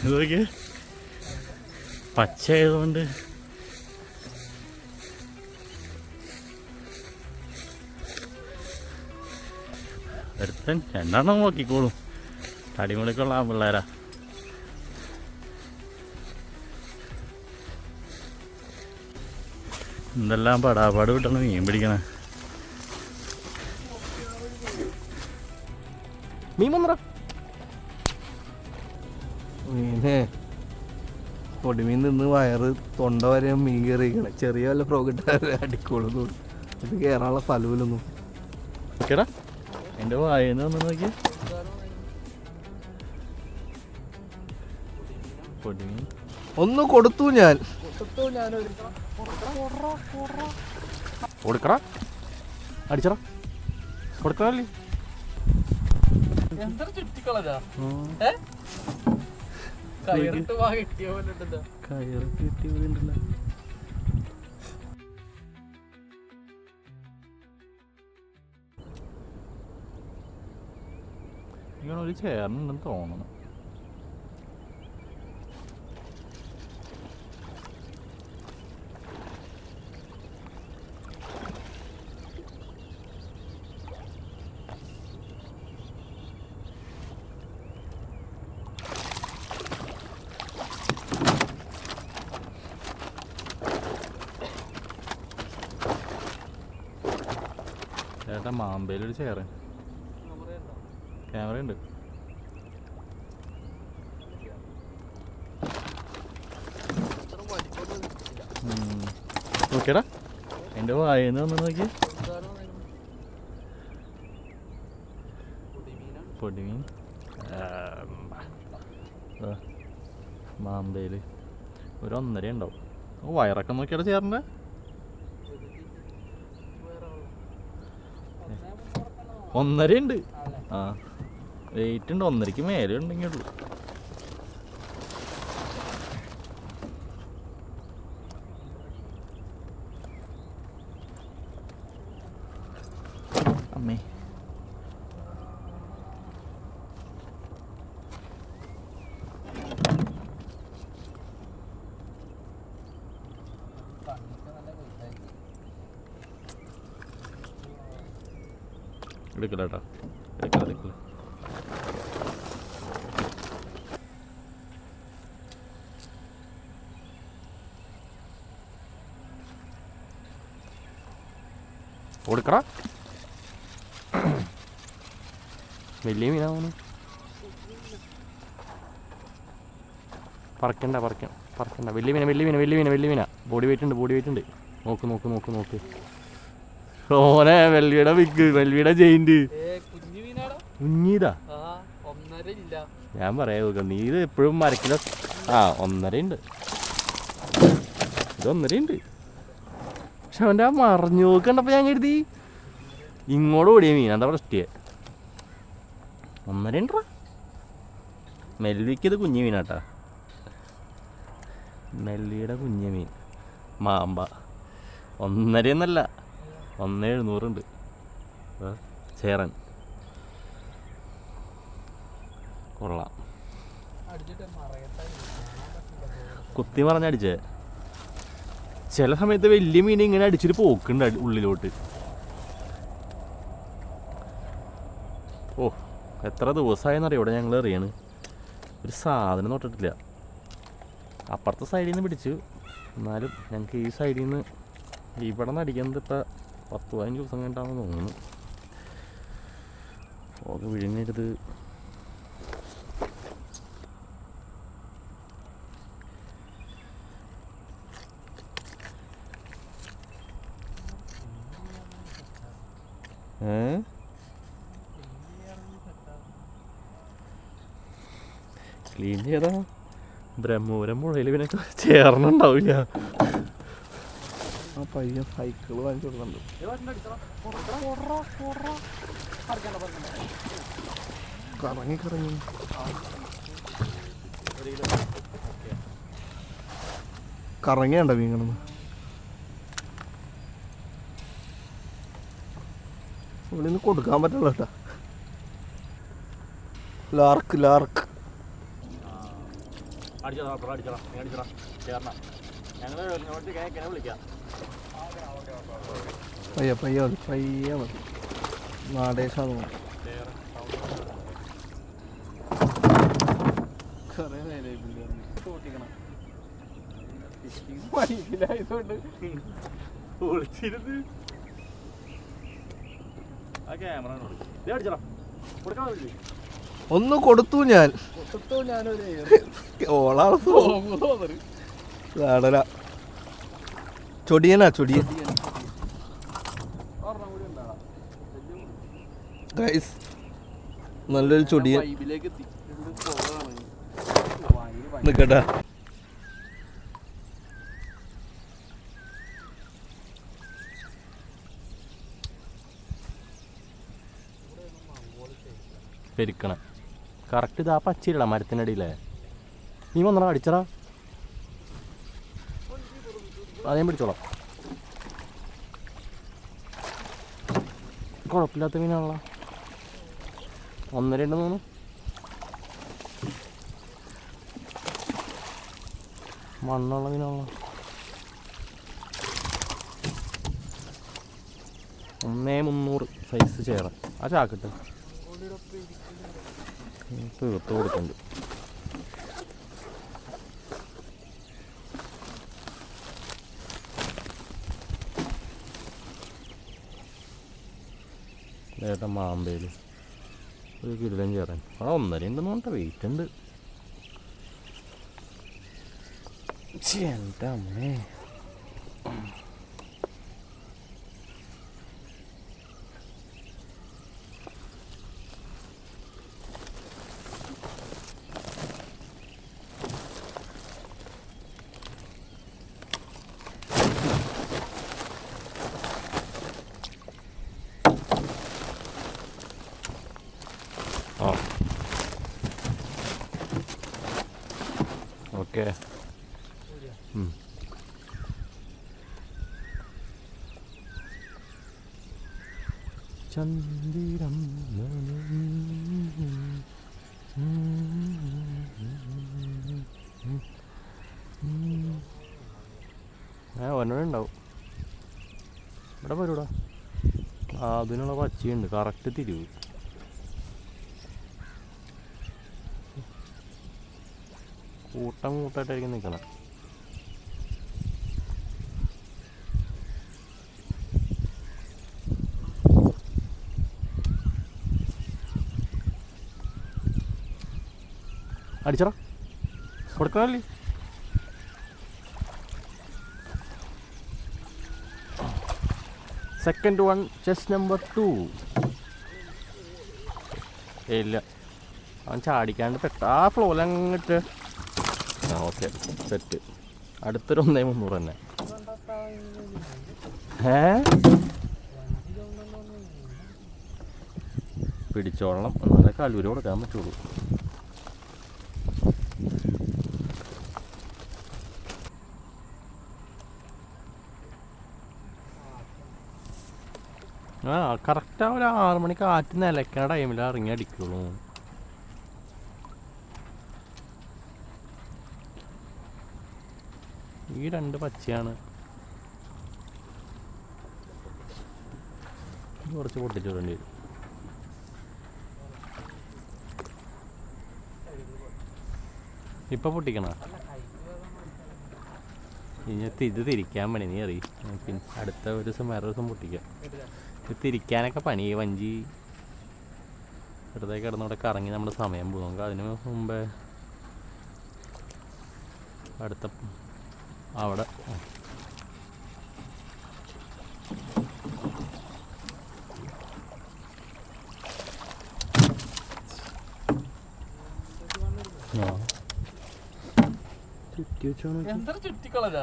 ഇതൊക്കെ പച്ചയായതുകൊണ്ട് ഒരുത്തൻ രണ്ടെണ്ണം നോക്കിക്കോളും. തടിമുളിക്കുള്ള പിള്ളേരാ. എന്തെല്ലാം പടാപാട് വിട്ടാണ് മീൻ പിടിക്കണേ. മീൻ വന്നറ മീനെ പൊടിമീൻ നിന്ന് വയറ് തൊണ്ട വരെ മീൻ കയറിയിരിക്കണേ. ചെറിയ വല്ല ഫ്രോഗിട്ട് അടിക്കോളൂ. ഇത് കയറാനുള്ള സ്ഥലമില്ലൊന്നും. കേടാ എൻ്റെ വായന്ന് വന്ന് നോക്കി. പൊടിമീൻ ഒന്ന് കൊടുത്തു ഞാൻ. കൊടുക്കടാ, അടിച്ചടാ, കൊടുക്കണല്ലേ. കയറ് കിട്ടിയവരുണ്ടല്ലോ. ഇങ്ങനെ ഒരു ചേർന്നുണ്ടെന്ന് തോന്നണം. ചേട്ടാ മാമ്പയിലൊരു ചേറ്. ക്യാമറ ഉണ്ട്. നോക്കിയടാ എൻ്റെ വായന്ന് വന്ന് നോക്കി. പൊടിമീൻ മാമ്പയില് ഒരു 1.5 ഉണ്ടാവും. വയറൊക്കെ നോക്കിയാടാ ചേറിൻ്റെ. ഒന്നര ഉണ്ട്. ആ വെയിറ്റ് ഉണ്ട്. 1.5ക്ക് മേലെ ഉണ്ടെങ്കിൽ ഉള്ളൂ. അമ്മേ എടുക്കല കേട്ടോ, എടുക്കല. കൊടുക്കടാ. വലിയ മീനാവുന്നു. പറക്കണ്ട. വലിയ മീന. ബോഡി വെയിറ്റ് ഉണ്ട്. നോക്ക്. ഓനെ വെള്ളിയുടെ വിഗ്, വെള്ളിയുടെ ജയിന്റ് കുഞ്ഞീതാ. ഞാൻ പറയാ നീ ഇത് എപ്പോഴും മരക്കിലോ. 1.5 ഉണ്ട്. ഇത് 1.5 ഉണ്ട്. പക്ഷെ അവൻ്റെ ആ മറിഞ്ഞു നോക്കണ്ടപ്പോൾ ഞാൻ കരുതി ഇങ്ങോട്ട് ഓടിയ മീൻ. എന്താ പ്രശ്നേ? 1.5 ഉണ്ടോ? മെൽവിക്കത് കുഞ്ഞു മീനാട്ടാ. മെൽവിയുടെ കുഞ്ഞു മീൻ മാമ്പ. 1.5 എന്നല്ല, 1.700 ഉണ്ട്. ചേറൻ കൊള്ളാം. കുത്തി മറിഞ്ഞടിച്ചേ. ചില സമയത്ത് വലിയ മീൻ ഇങ്ങനെ അടിച്ചിട്ട് പോക്കുണ്ട് ഉള്ളിലോട്ട്. ഓ എത്ര ദിവസമായെന്നറിയോ ഇവിടെ ഞങ്ങൾ എറിയണ്. ഒരു സാധനം തൊട്ടിട്ടില്ല. അപ്പുറത്തെ സൈഡിൽ നിന്ന് പിടിച്ചു. എന്നാലും ഞങ്ങൾക്ക് ഈ സൈഡിൽ നിന്ന് ഇവിടെ നിന്ന് അടിക്കുന്നത് ഇപ്പം 10-15 ദിവസം കഴിഞ്ഞിട്ടാണെന്ന് തോന്നുന്നു. ഓക്കെ വിഴുങ്ങരുത്. ക്ലീൻ ചെയ്താ ബ്രഹ്മപുരം പുഴയിൽ പിന്നെ ചേർന്നുണ്ടാവില്ല. ആ പയ്യൻ സൈക്കിള് വാങ്ങിച്ചു കൊടുക്കുന്നുണ്ട്. കറങ്ങിയുണ്ടോ വീങ്ങണെന്ന്. ഇവിടെ നിന്ന് കൊടുക്കാൻ പറ്റുള്ളൂ കേട്ടാ. ലാർക്ക് അടിച്ചോളാം അപ്പുറം അടിച്ചോളാം നീ അടിച്ചോളാം ചേർന്ന ഞങ്ങൾ നോട്ട് കേൾക്കണേ വിളിക്കാം പയ്യെ പയ്യെ മതി പയ്യെ മതി നാടേശാന്ന് നോക്കും കുറേ നേരമായി തോട്ടിക്കണം മൈക്കിലായതുകൊണ്ട് വിളിച്ചിരുന്ന് ആ ക്യാമറ ഇതേ അടിച്ചോളാം കൊടുക്കാൻ പറ്റില്ലേ ഒന്ന് കൊടുത്തു ഞാൻ ഓളാണ് നാടല ചൊടിയനാ ചൊടിയൻ ഗൈസ് നല്ലൊരു ചൊടിയൻ നിക്കട്ടെ പെരുക്കണം കറക്റ്റ് ഇതാ പച്ചയിലടാ മരത്തിനടിയിലേ നീ വന്നടാ അടിച്ചടാ അതേം പിടിച്ചോളാം കുഴപ്പമില്ലാത്ത മീനാണല്ലോ 1 2 3 മണ്ണുള്ള മീനാണല്ലോ 1 300 സൈസ് ചേറ ആ ചാക്കിട്ട് തീർത്ത് കൊടുക്കുന്നുണ്ട് ഏട്ടാ മാമ്പേൽ ഒരു കിടിലൻ ചേരാൻ അവിടെ 1 2 പറഞ്ഞിട്ട് വെയിറ്റ് ഉണ്ട് എൻ്റെ അമ്മേ ഓക്കെ ചന്ദിരം ഒന്നുണ്ടാവും ഇവിടെ വരൂടാ അതിനുള്ള പച്ചയുണ്ട് കറക്റ്റ് തിരിവ് കൂട്ടം കൂട്ടായിട്ടായിരിക്കും നിൽക്കണം അടിച്ചറ കൊടുക്കണല്ലേ സെക്കൻഡ് വൺ ചെസ്റ്റ് നമ്പർ 2 ഇല്ല അവൻ ചാടിക്കാണ്ട് പെട്ടാ ഫ്ലോലങ്ങിട്ട് ആ ഓക്കെ സെറ്റ് അടുത്തൊരു 1 300 തന്നെ പിടിച്ചോളണം എന്നാലേ കല്ലൂര് കൊടുക്കാൻ പറ്റുള്ളൂ ആ കറക്റ്റ് ആ ഒരു 6 മണിക്ക് കാറ്റ് നിലയ്ക്കണ ടൈമിൽ ഇറങ്ങി അടിക്കുള്ളൂ ഈ 2 പച്ചയാണ് കുറച്ച് പൊട്ടിച്ചു വിടേണ്ടി വരും ഇപ്പം പൊട്ടിക്കണ ഇനി ഇത് തിരിക്കാൻ പണി നീ അറിയും പിന്നെ അടുത്ത ഒരു ദിവസം വേറെ ദിവസം പൊട്ടിക്കാം ഇത് തിരിക്കാനൊക്കെ പണി വഞ്ചി വെറുതെ കിടന്നവിടെ കറങ്ങി നമ്മുടെ സമയം പോകും നമുക്ക് അതിന് മുമ്പേ അടുത്ത അവിടെ ചുറ്റി വെച്ചോ ചുറ്റിക്കളഞ്ഞ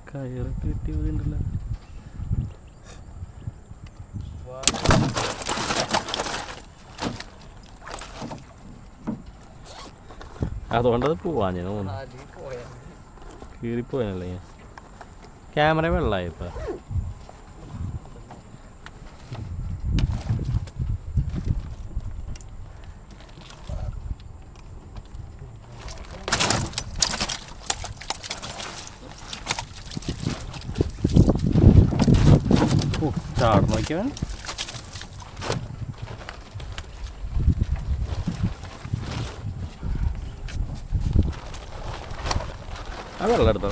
കയറൊക്കെ കിട്ടിയതുണ്ടല്ലോ അതുകൊണ്ടത് പോവാൻ ഞാൻ തോന്നുന്നു കീറിപ്പോയനല്ലേ ഞാൻ ക്യാമറ വെള്ളമായി ഇപ്പം ചാട് നോക്കിയവൻ. ആ വെള്ളം എടുത്തോ.